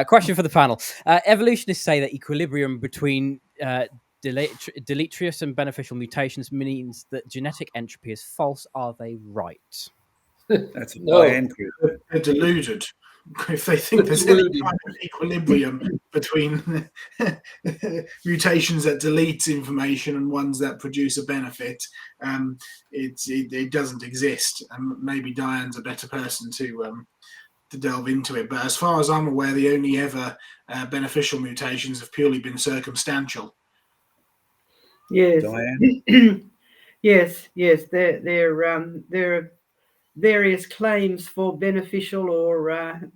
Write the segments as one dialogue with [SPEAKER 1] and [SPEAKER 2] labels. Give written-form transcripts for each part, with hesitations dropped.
[SPEAKER 1] Question for the panel. Evolutionists say that equilibrium between deleterious and beneficial mutations means that genetic entropy is false. Are they right?
[SPEAKER 2] That's a high-end question.
[SPEAKER 3] They're deluded. If they think there's any kind of equilibrium between mutations that delete information and ones that produce a benefit, it doesn't exist. And maybe Diane's a better person to delve into it. But as far as I'm aware, the only ever beneficial mutations have purely been circumstantial.
[SPEAKER 4] Yes.
[SPEAKER 2] Diane?
[SPEAKER 4] Yes. There are various claims for beneficial or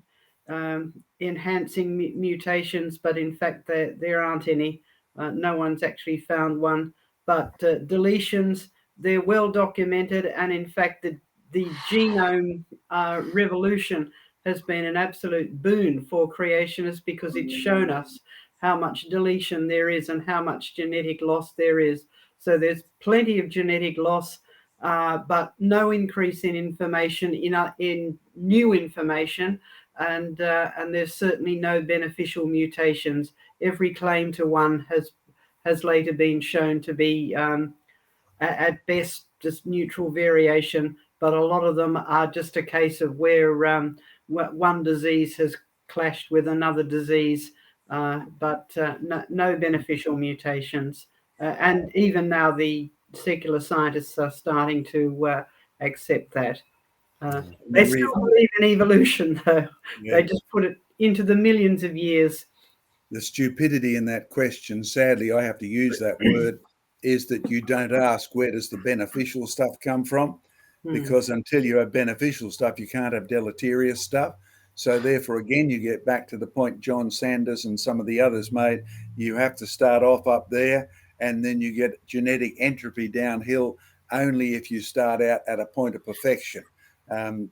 [SPEAKER 4] enhancing mutations, but in fact there aren't any. No one's actually found one. But deletions, they're well documented, and in fact the genome revolution has been an absolute boon for creationists because it's shown us how much deletion there is and how much genetic loss there is. So there's plenty of genetic loss, but no increase in information, in new information, and there's certainly no beneficial mutations. Every claim to one has later been shown to be at best just neutral variation, but a lot of them are just a case of where one disease has clashed with another disease, but no beneficial mutations. And even now the secular scientists are starting to accept that. They still believe in evolution, though. Yeah. They just put it into the millions of years.
[SPEAKER 2] The stupidity in that question, sadly, I have to use that word, is that you don't ask where does the beneficial stuff come from, because until you have beneficial stuff, you can't have deleterious stuff. So therefore, again, you get back to the point John Sanders and some of the others made. You have to start off up there, and then you get genetic entropy downhill only if you start out at a point of perfection.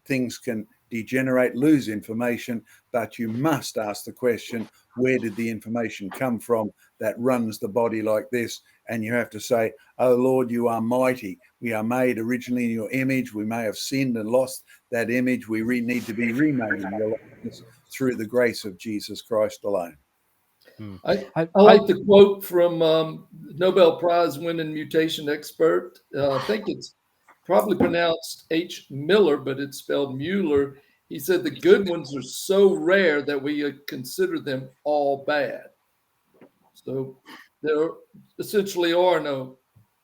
[SPEAKER 2] Things can degenerate, lose information, but you must ask the question, where did the information come from that runs the body like this? And you have to say, oh Lord, you are mighty. We are made originally in your image. We may have sinned and lost that image. We need to be remade in your likeness through the grace of Jesus Christ alone.
[SPEAKER 5] I like the quote from Nobel Prize winning mutation expert. I think it's probably pronounced H. Miller, but it's spelled Mueller. He said the good ones are so rare that we consider them all bad. So there essentially are no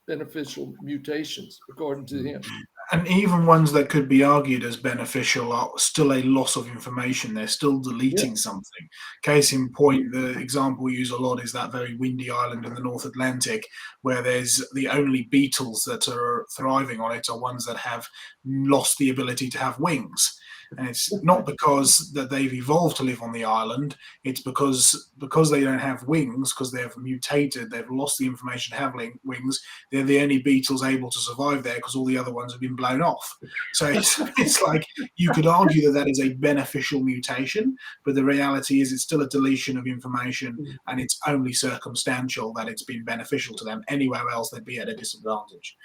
[SPEAKER 5] beneficial mutations, according to him.
[SPEAKER 3] And even ones that could be argued as beneficial are still a loss of information. They're still deleting something. Case in point, the example we use a lot is that very windy island in the North Atlantic, where there's the only beetles that are thriving on it are ones that have lost the ability to have wings. And it's not because that they've evolved to live on the island. It's because they don't have wings, because they've mutated, they've lost the information to have wings. They're the only beetles able to survive there because all the other ones have been blown off. So it's like you could argue that is a beneficial mutation, but the reality is it's still a deletion of information, and it's only circumstantial that it's been beneficial to them. Anywhere else, they'd be at a disadvantage.